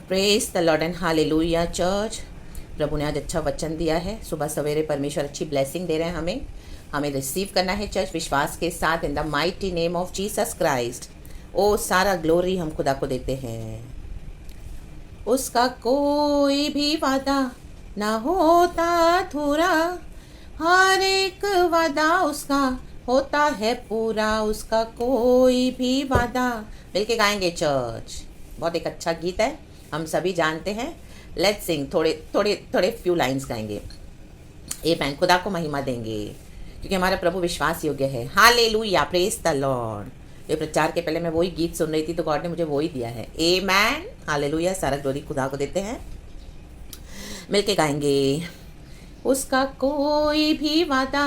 Praise the lord and hallelujah church. प्रभु ने आज अच्छा वचन दिया है। सुबह सवेरे परमेश्वर अच्छी ब्लेसिंग दे रहे हैं हमें हमें रिसीव करना है चर्च विश्वास के साथ in the mighty name of Jesus Christ. ओ सारा ग्लोरी हम खुदा को देते हैं। उसका कोई भी वादा ना होता अधूरा, हर एक वादा उसका होता है पूरा। उसका कोई भी वादा, मिलके गाएंगे चर्च। बहुत एक अच्छा गीत है, हम सभी जानते हैं। लेट्स सिंग, थोड़े फ्यू लाइंस गाएंगे। आमेन, खुदा को महिमा देंगे क्योंकि हमारा प्रभु विश्वास योग्य है। Hallelujah, praise the Lord. ये प्रचार के पहले मैं वही गीत सुन रही थी तो गॉड ने मुझे वही दिया है। आमेन, हालेलुया, सारा ग्लोरी खुदा को देते हैं। मिलके गाएंगे। उसका कोई भी वादा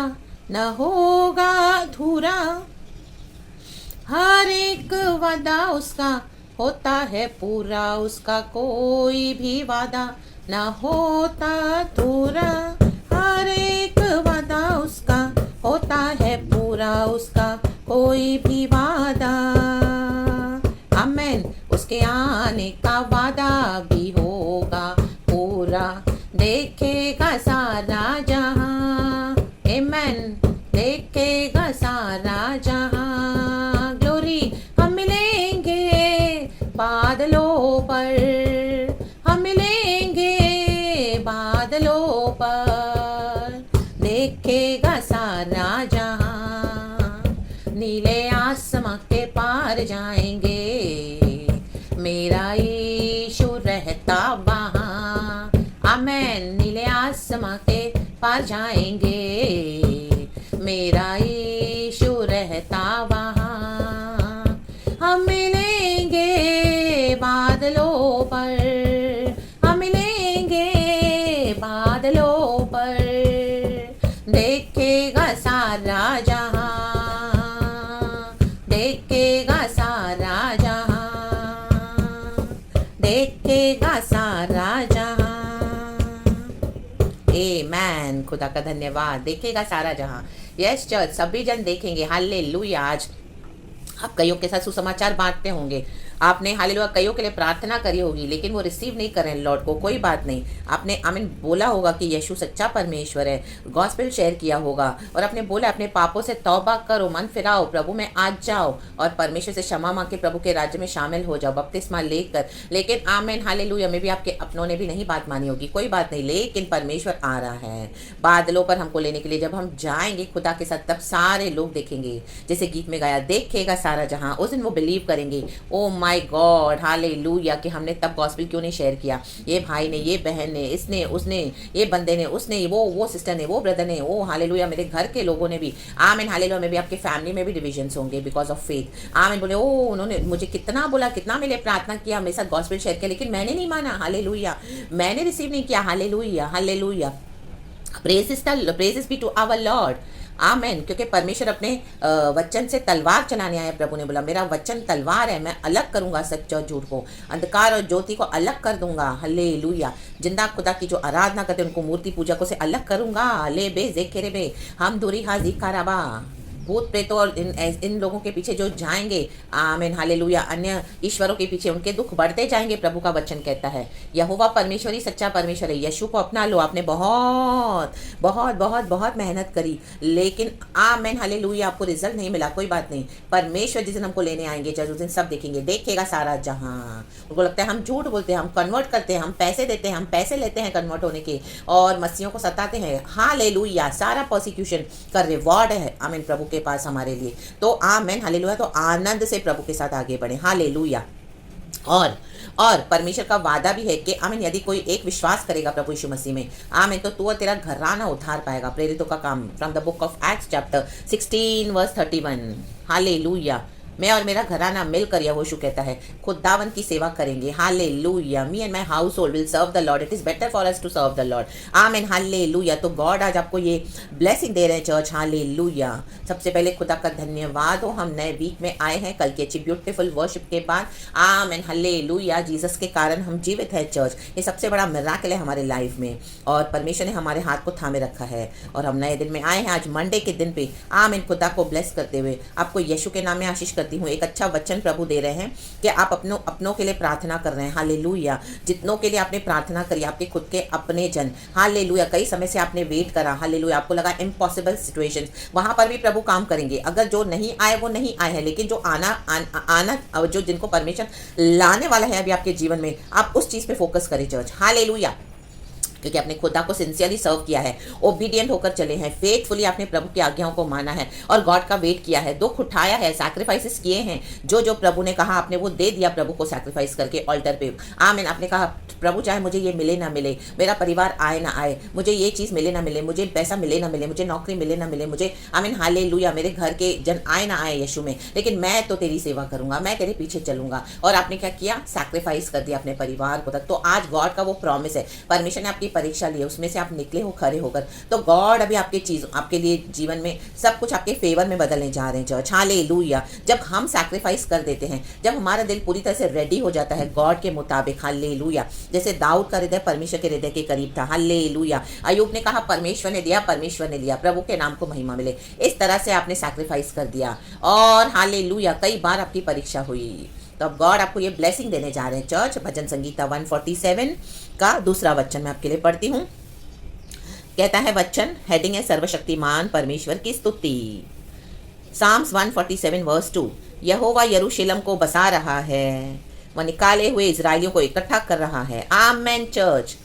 न होगा अधूरा, हर एक वादा उसका होता है पूरा। उसका कोई भी वादा न होता अधूरा, हर एक वादा उसका होता है पूरा। उसका कोई भी वादा, आमेन, उसके आने का वादा भी होगा पूरा। देखेगा सारा जहां, आमेन, देखेगा सारा जहां। ग्लोरी, हम मिलेंगे बादलों पर, हम मिलेंगे बादलों पर। देखेगा सारा जहां, नीले आसमां के पार जाएंगे। मेरा यीशु रहता वहाँ, आमेन, नीले आसमां के पार जाएंगे। मेरा यीशु रहता वहाँ, हम मिलेंगे बादलों पर, हम मिलेंगे बादलों पर। देखेगा सारा जहां, देखेगा सारा जहां, देखेगा सारा जहां। आमेन, खुदा का धन्यवाद। देखेगा सारा जहां। यस चर्च, सभी जन देखेंगे। हालेलुया। आज आप कईयों के साथ सुसमाचार बांटते होंगे। आपने हालेलुया कईयों के लिए प्रार्थना करी होगी लेकिन वो रिसीव नहीं कर रहे हैं लॉर्ड को। कोई बात नहीं, आपने आमीन बोला होगा कि यीशु सच्चा परमेश्वर है। गॉस्पेल शेयर किया होगा और आपने बोला अपने पापों से तौबा करो, मन फिराओ, प्रभु में आज जाओ और परमेश्वर से क्षमा मांग के प्रभु के राज्य में शामिल हो जाओ बपतिस्मा लेकर। लेकिन आमीन हालेलुया में भी आपके अपनों ने भी नहीं बात मानी होगी। कोई बात नहीं, लेकिन परमेश्वर आ रहा है बादलों पर हमको लेने के लिए। जब हम जाएंगे खुदा के साथ तब सारे लोग देखेंगे, जैसे गीत में गाया, देखेगा सारा जहां। उस दिन वो बिलीव करेंगे, ओ माय गॉड, हालेलुया, कि हमने तब गॉस्पेल क्यों नहीं शेयर किया। ये भाई ने, ये बहन ने, इसने, उसने, ये बंदे ने, उसने, वो सिस्टर ने, वो ब्रदर ने, ओ हालेलुया, मेरे घर के लोगों ने भी। आमीन हालेलुया में भी आपके फैमिली में भी डिविजन्स होंगे बिकॉज ऑफ फेथ। आमीन बोले, ओ उन्होंने मुझे कितना बोला, कितना मेरे प्रार्थना किया, मेरे साथ गॉस्पेल शेयर किया, लेकिन मैंने नहीं माना। हालेलुया, मैंने रिसीव नहीं किया। Hallelujah, hallelujah, praises be to our lord. Amen, क्योंकि परमेश्वर अपने वचन से तलवार चलाने आया। प्रभु ने बोला मेरा वचन तलवार है, मैं अलग करूंगा सच और झूठ को, अंधकार और ज्योति को अलग कर दूंगा। हालेलुया, जिंदा खुदा की जो आराधना करते उनको मूर्ति पूजा को से अलग करूंगा। ले बे जेखेरे बे हम दूरी हाजी काराबा। भूत प्रेतों और इन लोगों के पीछे जो जाएंगे, आमीन हालेलुया, अन्य ईश्वरों के पीछे उनके दुख बढ़ते जाएंगे। प्रभु का वचन कहता है यहोवा परमेश्वर ही सच्चा परमेश्वर है। यीशु को अपना लो। आपने बहुत बहुत बहुत बहुत मेहनत करी लेकिन आमीन हालेलुया आपको रिजल्ट नहीं मिला। कोई बात नहीं, परमेश्वर जिस दिन हमको लेने आएंगे जज उस दिन सब देखेंगे। देखेगा सारा जहां। उनको लगता है हम झूठ बोलते हैं, हम कन्वर्ट करते हैं, हम पैसे देते हैं, हम पैसे लेते हैं कन्वर्ट होने के और मसीहों को सताते हैं। हालेलुया, सारा प्रोसिक्यूशन का रिवॉर्ड है आमीन प्रभु के पास हमारे लिए। तो आमेन हालेलुया, तो आनंद से प्रभु के साथ आगे बढ़े। हालेलुया। और परमेश्वर का वादा भी है कि आमीन यदि कोई एक विश्वास करेगा प्रभु यीशु मसीह में, आमीन, तो तू और तेरा घराना उद्धार पाएगा। प्रेरितों का काम, from the book of Acts chapter 16 verse 31। Hallelujah, मैं और मेरा घराना मिलकर, यहोशू कहता है, खुदावन की सेवा करेंगे। Hallelujah, me and my household will serve the Lord. It is better for us to serve the Lord. Amen hallelujah. तो गॉड आज आपको ये ब्लेसिंग दे रहे हैं चर्च। हालेलुया। सबसे पहले खुदा का धन्यवाद हो, हम नए वीक में आए हैं कल की अच्छी ब्यूटीफुल वर्शिप के बाद। आमीन हालेलुया, जीसस के कारण हम जीवित है चर्च। ये सबसे बड़ा मिराकल है हमारे लाइफ में और परमेश्वर ने हमारे हाथ को थामे रखा है और हम नए दिन में आए हैं आज मंडे के दिन पे। आमीन, खुदा को ब्लेस करते हुए आपको यीशु के नाम में आशीष करती हूँ, एक अच्छा वचन प्रभु दे रहे हैं कि आप अपनों के लिए प्रार्थना कर रहे हैं। हालेलुया। जितनों के लिए आपने प्रार्थना करी, आपके खुद के अपने जन, हालेलुया, कई समय से आपने वेट करा, हालेलुया, आपको लगा इम्पॉसिबल सिचुएशंस, वहां पर भी प्रभु काम करेंगे। अगर जो नहीं आए वो नहीं आए हैं, लेकिन जो आना जो जिनको परमेश्वर लाने वाला है अभी आपके जीवन में, आप उस चीज पे फोकस करें चर्च। हालेलुया। क्योंकि आपने खुदा को सिंसियरली सर्व किया है, ओबीडियंट होकर चले हैं, फेथफुली आपने प्रभु की आज्ञाओं को माना है और गॉड का वेट किया है, दुख उठाया है, सैक्रिफाइसेस किए हैं, जो जो प्रभु ने कहा आपने वो दे दिया प्रभु को सैक्रिफाइस करके ऑल्टर पे। आमीन। आपने कहा प्रभु चाहे मुझे ये मिले ना मिले, मेरा परिवार आए ना आए, मुझे ये चीज़ मिले ना मिले, मुझे पैसा मिले ना मिले, मुझे नौकरी मिले ना मिले, मुझे आमीन हालेलुया, मेरे घर के जन आए ना आए यीशु में, लेकिन मैं तो तेरी सेवा करूंगा, मैं तेरे पीछे चलूंगा। और आपने क्या किया? सैक्रिफाइस कर दिया अपने परिवार को तक। तो आज गॉड का वो प्रॉमिस है, परमेश्वर ने आपकी परीक्षा ली, उसमें से आप निकले हो खड़े होकर, तो गॉड अभी आपके लिए जीवन में सब कुछ आपके फेवर में बदलने जा रहे हैं चर्च। हालेलुया। जब हम सैक्रिफाइस कर देते हैं, जब हमारा दिल पूरी तरह से रेडी हो जाता है गॉड के मुताबिक, हालेलुया, जैसे दाऊद का हृदय परमेश्वर के हृदय के करीब था, हालेलुया। अय्यूब ने कहा परमेश्वर ने दिया, परमेश्वर ने लिया, प्रभु के नाम को महिमा मिले। इस तरह से आपने सैक्रिफाइस कर दिया और हालेलुया कई बार आपकी परीक्षा हुई, तो अब गॉड आपको ये ब्लेसिंग देने जा रहे हैं चर्च। भजन संगीता 147 का दूसरा वचन मैं आपके लिए पढ़ती हूँ। कहता है वचन, हेडिंग है सर्वशक्तिमान परमेश्वर की स्तुति। साम्स 147 वर्स 2, यहोवा यरूशलेम को बसा रहा है, वह निकाले हुए इजरायलियों को इकट्ठा कर रहा है। आमेन चर्च।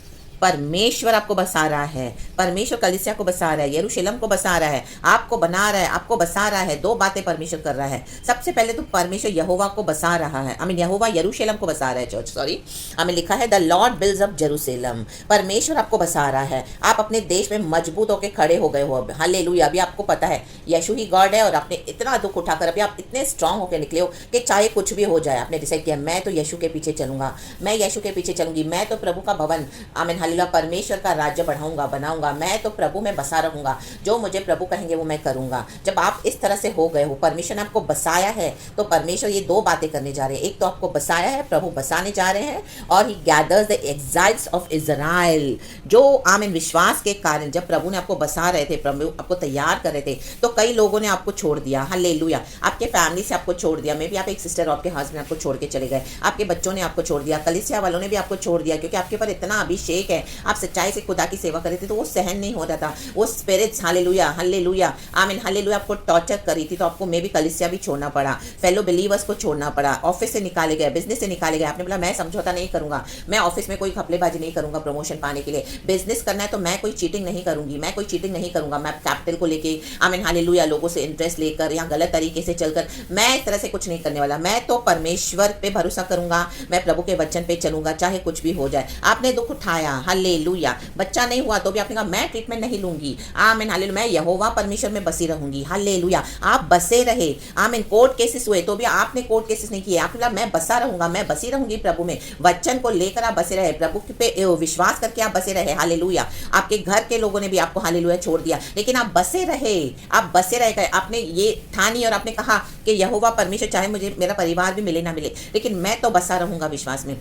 परमेश्वर आपको बसा रहा है, परमेश्वर कलीसिया को बसा रहा है, यरूशलेम को बसा रहा है, आपको बना रहा है, आपको बसा रहा है। दो बातें परमेश्वर कर रहा है। सबसे पहले तो परमेश्वर यहोवा को बसा रहा है, यहोवा यरूशलेम को बसा रहा है चर्च, सॉरी, हमें लिखा है the Lord builds up Jerusalem. परमेश्वर आपको बसा रहा है, आप अपने देश में मजबूत होकर खड़े हो गए हो। हालेलुया। अभी आपको पता है यीशु ही गॉड है और आपने इतना दुख उठाकर अभी आप इतने स्ट्रांग होकर निकले हो कि चाहे कुछ भी हो जाए, आपने डिसाइड किया मैं तो यीशु के पीछे चलूंगा, मैं यीशु के पीछे चलूंगी, मैं तो प्रभु का भवन, आमीन परमेश्वर का राज्य बढ़ाऊंगा, बनाऊंगा, मैं तो प्रभु में बसा रहूंगा, जो मुझे प्रभु कहेंगे वो मैं करूंगा। जब आप इस तरह से हो गए हो, परमेश्वर ने आपको बसाया है, तो परमेश्वर ये दो बातें करने जा रहे हैं। एक तो आपको बसाया है, प्रभु बसाने जा रहे हैं, और ही गैदर्स द एग्जाइल्स ऑफ इजराइल, जो आमीन विश्वास के कारण जब प्रभु ने आपको बसा रहे थे, प्रभु आपको तैयार कर रहे थे, तो कई लोगों ने आपको छोड़ दिया। हालेलुया। आपके फैमिली से आपको छोड़ दिया, मे भी आप एक सिस्टर और आपके हस्बैंड आपको छोड़ के चले गए, आपके बच्चों ने आपको छोड़ दिया, कलीसिया वालों ने भी आपको छोड़ दिया, क्योंकि आपके पर इतना अभिषेक है, आप सच्चाई से खुदा की सेवा कर रहे थे, तो वो सहन नहीं हो रहा था, वो स्पिरिट्स हालेलुया हालेलुया आमीन हालेलुया आपको टॉर्चर करी थी, तो आपको मे भी कलीसिया भी छोड़ना पड़ा, फेलो बिलीवर्स को छोड़ना पड़ा, ऑफिस से निकाले गए, बिजनेस से निकाले गए। आपने बोला मैं समझौता नहीं करूंगा, मैं ऑफिस में कोई घपलेबाजी नहीं करूंगा प्रमोशन पाने के लिए, बिजनेस करना है तो मैं कोई चीटिंग नहीं करूंगी, मैं कोई चीटिंग नहीं करूंगा, मैं कैपिटल को लेके आमीन हालेलुया लोगों से इंटरेस्ट लेकर या गलत तरीके से चलकर मैं इस तरह से कुछ नहीं करने वाला, मैं तो परमेश्वर पे भरोसा करूंगा, मैं प्रभु के वचन पे चलूंगा, चाहे कुछ भी हो जाए। आपने दुख उठाया, हालेलुया, बच्चा नहीं हुआ तो भी आपने कहा मैं ट्रीटमेंट नहीं लूंगी, आमीन हालेलुया, मैं यहोवा परमेश्वर में बसी रहूंगी, हालेलुया। आप बसे रहे, आमीन। कोर्ट केसेस हुए तो भी आपने कोर्ट केसेस नहीं किए, आपने कहा मैं बसा रहूंगा, मैं बसी रहूंगी प्रभु में, वचन को लेकर आप बसे रहे, प्रभु पे विश्वास करके आप बसे रहे, हालेलुया। आपके घर के लोगों ने भी आपको हालेलुया छोड़ दिया, लेकिन आप बसे रहे, आप बसे रहे, आपने ये ठानी और आपने कहा कि यहोवा परमेश्वर चाहे मुझे मेरा परिवार भी मिले ना मिले, लेकिन मैं तो बसा रहूंगा विश्वास में,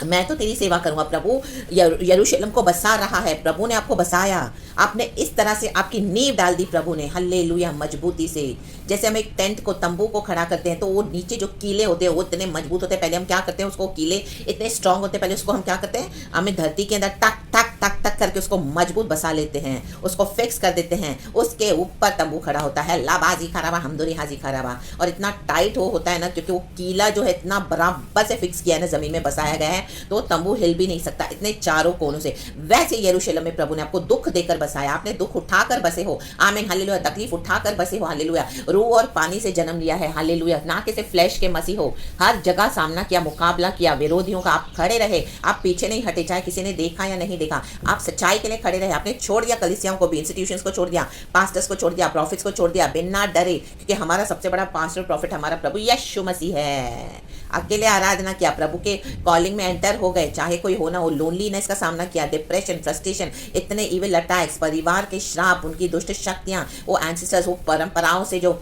मैं तो तेरी सेवा करूंगा। प्रभु यरूशलेम को बसा रहा है, प्रभु ने आपको बसाया, आपने इस तरह से आपकी नींव डाल दी प्रभु ने, हल्लेलुया, मजबूती से। जैसे हम एक टेंट को, तंबू को खड़ा करते हैं तो वो नीचे जो कीले होते हैं वो इतने मजबूत होते हैं, पहले हम क्या करते हैं उसको, कीले इतने स्ट्रांग होते हैं, पहले उसको हम क्या करते हैं, हमें धरती के अंदर टक टक टक टक करके उसको मजबूत बसा लेते हैं, उसको फिक्स कर देते हैं, उसके ऊपर तंबू खड़ा होता है, लाबाजी खराबा हमदुरी हाजी खराबा, और इतना टाइट होता है ना, क्योंकि वो कीला जो है इतना बराबर से फिक्स किया है ना, जमीन में बसाया गया है, तो तंबू हिल भी नहीं सकता, इतने चारों कोनों से। वैसे यरूशलेम में प्रभु ने आपको दुख देकर बसाया, आपने दुख उठाकर बसे हो, आमीन हालेलुया, तकलीफ उठाकर बसे हो, हालेलुया, रूह और पानी से जन्म लिया है, हालेलुया, ना कि सिर्फ फ्लैश के मसीह हो, हर जगह सामना किया, मुकाबला किया, विरोधियों का, आप खड़े रहे, आप पीछे नहीं हटे, चाहे किसी ने देखा या नहीं देखा, आप सच्चाई के लिए खड़े रहे, आपने छोड़ दिया कलीसियाओं को भी, इंस्टीट्यूशंस को छोड़ दिया, पास्टर्स को छोड़ दिया, प्रॉफिट्स को छोड़ दिया, बिना डरे, क्योंकि हमारा सबसे बड़ा पास्टर प्रॉफिट हमारा प्रभु यीशु मसीह है। अकेले आराधना किया, प्रभु के कॉलिंग में एंटर हो गए, चाहे कोई हो ना हो, लोनलीनेस का सामना किया, डिप्रेशन, फ्रस्ट्रेशन, इतने इविल अटैक्स, परिवार के श्राप, उनकी दुष्ट शक्तियां, वो एंसेस्टर्स, वो परंपराओं से जो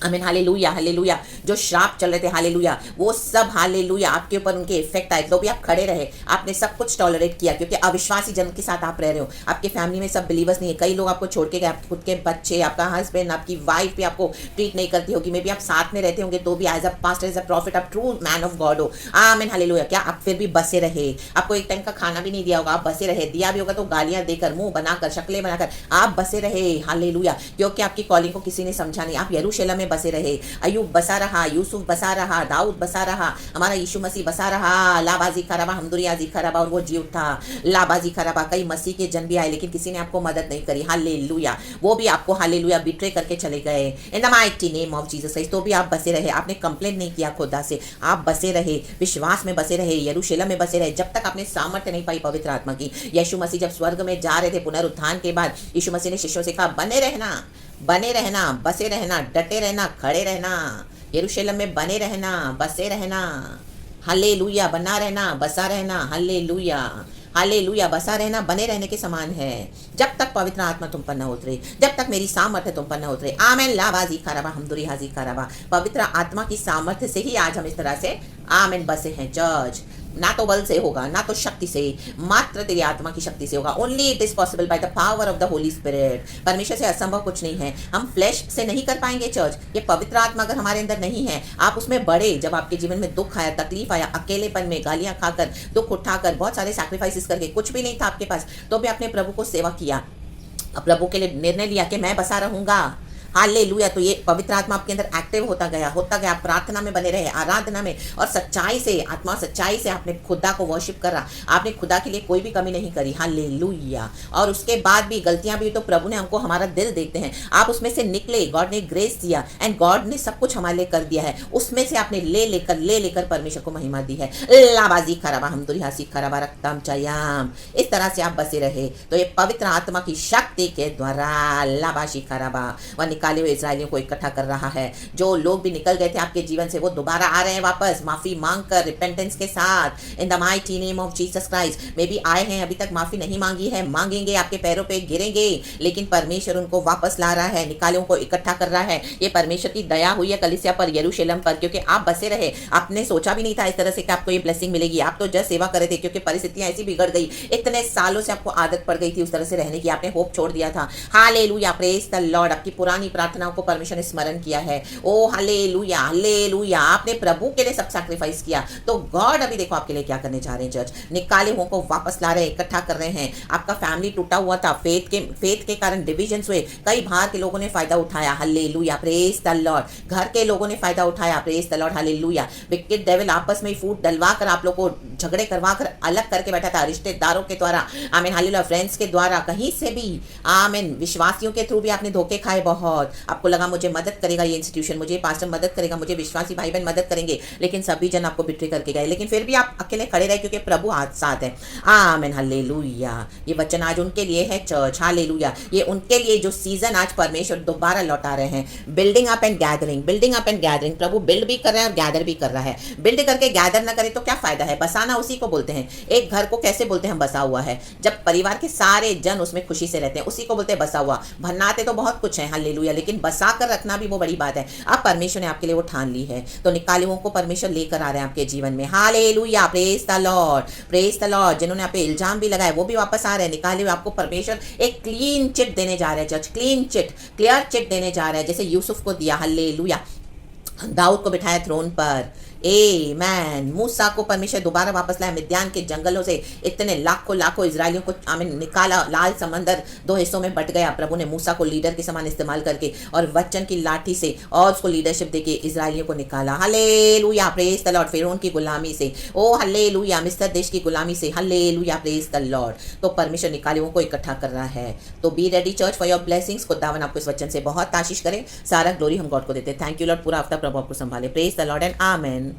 आमीन, हालेलुया हालेलुया। जो श्राप चल रहे थे हालेलुया, वो सब हालेलुया आपके ऊपर उनके इफेक्ट आए, तो भी आप खड़े रहे, आपने सब कुछ टॉलरेट किया, क्योंकि अविश्वासी जन के साथ आप रह रहे हो। आपके फैमिली में सब बिलीवर्स नहीं है, कई लोग आपको छोड़ के गए, आपके खुद के बच्चे, आपका हस्बैंड, आपकी वाइफ भी आपको ट्रीट नहीं करती होगी, मे बी आप साथ में रहते होंगे, तो भी as a pastor, as a prophet, आप ट्रू मैन ऑफ गॉड हो। Amen hallelujah. क्या आप फिर भी बसे रहे? आपको एक टाइम का खाना भी नहीं दिया होगा, आप बसे रहे, दिया भी होगा तो गालियां देकर, मुंह बनाकर, शक्लें बनाकर आप बसे रहे हालेलुया, क्योंकि आपकी कॉलिंग को किसी ने समझा नहीं। आप यरूशलेम में बसे रहे, अयूब बसा रहा, यूसुफ बसा रहा, दाऊद बसा रहा, हमारा यीशु मसीह बसा रहा। लाबाजी खराबा, हमदुरियाजी खराबा, और वो जी उठा। लाबाजी खराबा, कई मसीह के जन भी आए, लेकिन किसी ने आपको मदद नहीं करी हालेलुया। वो भी आपको हालेलुया बिट्रे करके चले गए इन the mighty name of Jesus Christ. तो भी आप बसे रहे, आपने कंप्लेंट नहीं किया खुदा से, आप बसे रहे, विश्वास में बसे रहे, यरूशलेम में बसे रहे, जब तक आपने सामर्थ्य नहीं पाई पवित्र आत्मा की। यीशु मसीह जब स्वर्ग में जा रहे थे पुनरुत्थान के बाद, यीशु मसीह ने शिष्यों से कहा, बने रहना, बने रहना, बसे रहना, डटे रहना, खड़े रहना, यरूशलेम में बने रहना, बसे रहना हालेलुया, बना रहना, बसा रहना हालेलुया हालेलुया। बसा रहना बने रहने के समान है, जब तक पवित्र आत्मा तुम पर न उतरे, जब तक मेरी सामर्थ्य तुम पर न उतरे। आमेन, लाबाजी खराबा, हमदुरी हाजी खराबा। पवित्र आत्मा की सामर्थ्य से ही आज हम इस तरह से आमेन बसे हैं चर्च। ना तो बल से होगा, ना तो शक्ति से, मात्र तेरी आत्मा की शक्ति से होगा। Only it is possible by the power of the Holi spirit. परमेश्वर से असंभव कुछ नहीं है, हम फ्लैश से नहीं कर पाएंगे चर्च। ये पवित्र आत्मा अगर हमारे अंदर नहीं है, आप उसमें बढ़े। जब आपके जीवन में दुख आया, तकलीफ आया, अकेलेपन में गालियां खाकर, दुख उठाकर, बहुत सारे सैक्रिफाइसेस करके, कुछ भी नहीं था आपके पास, तो भी आपने प्रभु को सेवा किया, प्रभु के लिए निर्णय लिया कि मैं बसा रहूंगा हालेलुया। तो ये पवित्र आत्मा आपके अंदर एक्टिव होता गया, प्रार्थना में बने रहे, आराधना में, और सच्चाई से, आत्मा सच्चाई से आपने खुदा को वर्शिप करा, आपने खुदा के लिए कोई भी कमी नहीं करी हालेलुया। और उसके बाद भी गलतियां भी तो प्रभु ने हमको, हमारा दिल देखते हैं, आप उसमें से निकले, गॉड ने ग्रेस दिया, एंड गॉड ने सब कुछ हमारे लिए कर दिया है, उसमें से आपने ले लेकर परमेश्वर को महिमा दी है। लाबाजी खराबा, हम दुरिहासी खराबा, रक्तम चयाम, इस तरह से आप बसे रहे। तो ये पवित्र आत्मा की शक्ति के द्वारा लाबाशी खराबा वह निकाले हुए इजरायलियों को इकट्ठा कर रहा है। जो लोग भी निकल गए थे आपके जीवन से, वो दोबारा आ रहे हैं वापस, माफी मांगकर, रिपेंटेंस के साथ, in the mighty name of Jesus Christ. में भी आए हैं, अभी तक माफी नहीं मांगी है, मांगेंगे, आपके पैरों पे गिरेंगे, लेकिन परमेश्वर उनको वापस ला रहा है, निकाले को इकट्ठा कर रहा है। ये परमेश्वर की दया हुई है कलीसिया पर, यरूशलेम पर, क्योंकि आप बसे रहे। आपने सोचा भी नहीं था इस तरह से कि आपको ये ब्लेसिंग मिलेगी, आप तो जस्ट सेवा कर रहे थे, क्योंकि परिस्थितियां ऐसी बिगड़ गई, इतने सालों से आपको आदत पड़ गई थी उस तरह से रहने की, आपने होप छोड़ दिया था। Hallelujah, praise the Lord. आपकी पुरानी प्रार्थनाओं को परमेश्वर ने स्मरण किया है। ओ हालेलुया हालेलुया, आपने प्रभु के लिए सब सैक्रिफाइस किया, तो गॉड अभी देखो आपके लिए क्या करने जा रहे हैं चर्च। निकाले हुओं को वापस ला रहे हैं, इकट्ठा कर रहे हैं। आपका फैमिली टूटा हुआ था, फेथ के कारण डिविजन्स हुए, कई बाहर के लोगों ने फायदा उठाया हालेलुया, प्रेज द लॉर्ड। घर के लोगों ने फायदा उठाया, praise the Lord hallelujah. Wicket devil आपस में फूट डलवा कर आप लोग को झगड़े करवा कर अलग करके बैठा था, रिश्तेदारों के द्वारा, आमीन हालेलुया, फ्रेंड्स के द्वारा, कहीं से भी, आमीन, विश्वासियों के थ्रू भी आपने धोखे खाए बहुत। आपको लगा मुझे मदद करेगा ये इंस्टीट्यूशन, मुझे पास्टर मदद करेगा, मुझे विश्वासी भाई बहन मदद करेंगे, लेकिन सभी जन आपको बिट्रे करके गए, लेकिन फिर भी आप अकेले खड़े रहे, क्योंकि प्रभु आज साथ है। आमीन हालेलुया। ये वचन आज उनके लिए है चर्च हालेलुया। ये उनके लिए जो सीजन आज परमेश्वर दोबारा लौटा रहे हैं। Building up and gathering, building up and gathering. Prabhu build भी कर रहा है और गैदर भी कर रहा है। बिल्ड करके गैदर ना करे तो क्या फायदा है? बसाना उसी को बोलते हैं। एक घर को कैसे बोलते हैं? बसा हुआ है। जब परिवार के सारे जन उसमें खुशी से रहते हैं, उसी को बोलते हैं बसा हुआ। भन्नाते तो बहुत कुछ है हालेलुया, लेकिन बसा कर रखना भी वो बड़ी बात है। अब परमेश्वर ने आपके लिए वो ठान ली है, तो निकाले हुओं को परमेश्वर लेकर आ रहे हैं आपके जीवन में hallelujah, praise the Lord, praise the Lord. जिन्होंने आप पे इल्जाम भी लगाए, वो भी वापस आ रहे हैं। निकाले हुए आपको परमेश्वर एक क्लीन चिट देने जा रहे हैं church, clean chit, clear chit देने जा रहे हैं, जैसे यूसुफ को दिया हालेलुया, दाऊद को बिठाया थ्रोन पर। आमीन। मूसा को परमेश्वर दोबारा वापस लाया मिद्यान के जंगलों से, इतने लाखों इजरायलियों को आमीन निकाला। लाल समंदर 2 हिस्सों में बट गया। प्रभु ने मूसा को लीडर के समान इस्तेमाल करके और वचन की लाठी से और उसको लीडरशिप देके इजरायलियों को निकाला हालेलुया, प्रेज द लॉर्ड। फिरौन की गुलामी से, ओ हालेलुया, मिस्र देश की गुलामी से हालेलुया, प्रेज द लॉर्ड। तो परमेश्वर निकाले को इकट्ठा कर रहा है। तो be ready church for your blessings. खुदावन आपको इस वचन से बहुत आशीष करे। सारा ग्लोरी हम गॉड को देते हैं। Thank you Lord. पूरा हफ्ता प्रभु आपको संभाले। Praise the lord and amen.